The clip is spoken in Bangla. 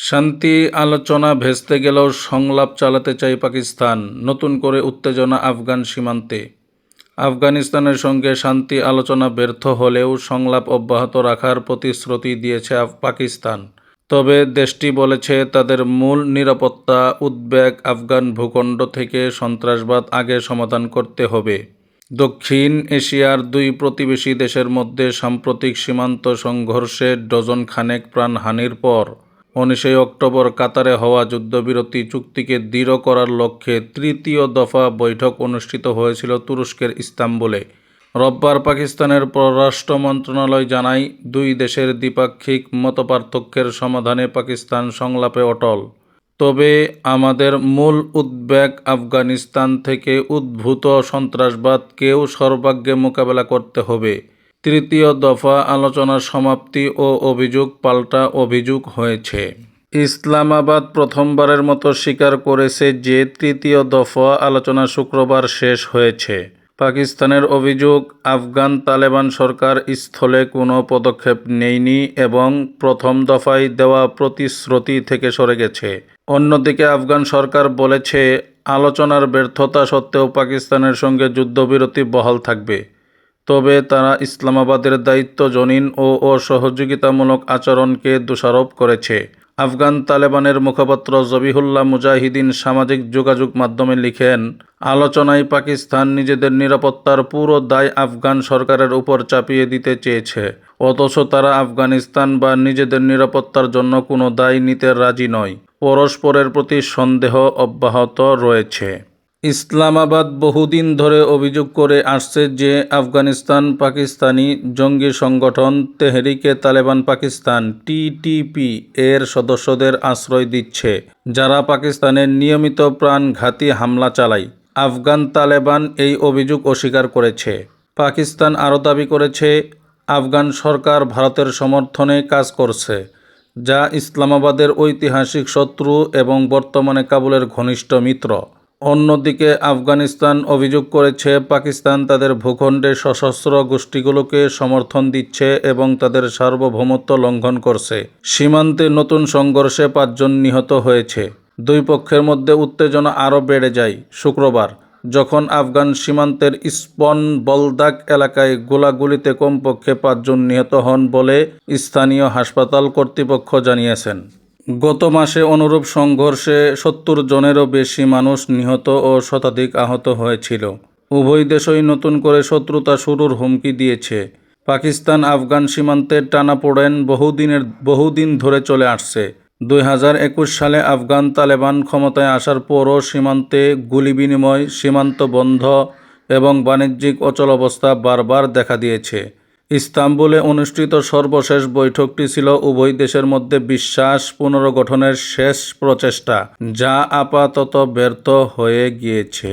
শান্তি আলোচনা ভেস্তে গেলেও সংলাপ চালাতে চায় পাকিস্তান, নতুন করে উত্তেজনা আফগান সীমান্তে। আফগানিস্তানের সঙ্গে শান্তি আলোচনা ব্যর্থ হলেও সংলাপ অব্যাহত রাখার প্রতিশ্রুতি দিয়েছে পাকিস্তান। তবে দেশটি বলেছে তাদের মূল নিরাপত্তা উদ্বেগ আফগান ভূখণ্ড থেকে সন্ত্রাসবাদ আগে সমাধান করতে হবে। দক্ষিণ এশিয়ার দুই প্রতিবেশী দেশের মধ্যে সাম্প্রতিক সীমান্ত সংঘর্ষে ডজন খানেক প্রাণহানির পর 19 অক্টোবর কাতারে হওয়া যুদ্ধবিরতি চুক্তিকে দৃঢ় করার লক্ষ্যে তৃতীয় দফা বৈঠক অনুষ্ঠিত হয়েছিল তুরস্কের ইস্তাম্বুলে। রোববার পাকিস্তানের পররাষ্ট্র মন্ত্রণালয় জানায়, দুই দেশের দ্বিপাক্ষিক মতপার্থক্যের সমাধানে পাকিস্তান সংলাপে অটল। তবে আমাদের মূল উদ্বেগ আফগানিস্তান থেকে উদ্ভূত সন্ত্রাসবাদকেও সর্বাগ্রে মোকাবেলা করতে হবে। তৃতীয় দফা আলোচনার সমাপ্তি ও অভিযোগ পাল্টা অভিযোগ হয়েছে। ইসলামাবাদ প্রথমবারের মতো স্বীকার করেছে যে তৃতীয় দফা আলোচনা শুক্রবার শেষ হয়েছে। পাকিস্তানের অভিযোগ, আফগান তালেবান সরকার স্থলে কোনো পদক্ষেপ নেয়নি এবং প্রথম দফায় দেওয়া প্রতিশ্রুতি থেকে সরে গেছে। অন্যদিকে আফগান সরকার বলেছে, আলোচনার ব্যর্থতা সত্ত্বেও পাকিস্তানের সঙ্গে যুদ্ধবিরতি বহাল থাকবে। তবে তারা ইসলামাবাদের দায়িত্বজনীন ও অসহযোগিতামূলক আচরণকে দোষারোপ করেছে। আফগান তালেবানের মুখপাত্র জবিহুল্লাহ মুজাহিদিন সামাজিক যোগাযোগ মাধ্যমে লিখেন, আলোচনায় পাকিস্তান নিজেদের নিরাপত্তার পুরো দায় আফগান সরকারের উপর চাপিয়ে দিতে চেয়েছে, অথচ তারা আফগানিস্তান বা নিজেদের নিরাপত্তার জন্য কোনো দায় নিতে রাজি নয়। পরস্পরের প্রতি সন্দেহ অব্যাহত রয়েছে। ইসলামাবাদ বহুদিন ধরে অভিযোগ করে আসছে যে আফগানিস্তান পাকিস্তানি জঙ্গি সংগঠন তেহরিকে তালেবান পাকিস্তান (TTP) এর সদস্যদের আশ্রয় দিচ্ছে, যারা পাকিস্তানের নিয়মিত প্রাণঘাতী হামলা চালায়। আফগান তালেবান এই অভিযোগ অস্বীকার করেছে। পাকিস্তান আরও দাবি করেছে, আফগান সরকার ভারতের সমর্থনে কাজ করছে, যা ইসলামাবাদের ঐতিহাসিক শত্রু এবং বর্তমানে কাবুলের ঘনিষ্ঠ মিত্র। অন্যদিকে আফগানিস্তান অভিযোগ করেছে, পাকিস্তান তাদের ভূখণ্ডে সশস্ত্র গোষ্ঠীগুলোকে সমর্থন দিচ্ছে এবং তাদের সার্বভৌমত্ব লঙ্ঘন করছে। সীমান্তে নতুন সংঘর্ষে 5 জন নিহত হয়েছে। দুই পক্ষের মধ্যে উত্তেজনা আরও বেড়ে যায় শুক্রবার, যখন আফগান সীমান্তের স্পন বলদাক এলাকায় গোলাগুলিতে কমপক্ষে 5 জন নিহত হন বলে স্থানীয় হাসপাতাল কর্তৃপক্ষ জানিয়েছেন। গত মাসে অনুরূপ সংঘর্ষে 70 জনেরও বেশি মানুষ নিহত ও শতাধিক আহত হয়েছিল। উভয় দেশই নতুন করে শত্রুতা শুরুর হুমকি দিয়েছে। পাকিস্তান আফগান সীমান্তের টানাপোড়েন বহুদিন ধরে চলে আসছে। 2021 সালে আফগান তালেবান ক্ষমতায় আসার পরও সীমান্তে গুলি বিনিময়, সীমান্ত বন্ধ এবং বাণিজ্যিক অচলাবস্থা বারবার দেখা দিয়েছে। ইস্তাম্বুলে অনুষ্ঠিত সর্বশেষ বৈঠকটি ছিল উভয় দেশের মধ্যে বিশ্বাস পুনর্গঠনের শেষ প্রচেষ্টা, যা আপাতত ব্যর্থ হয়ে গিয়েছে।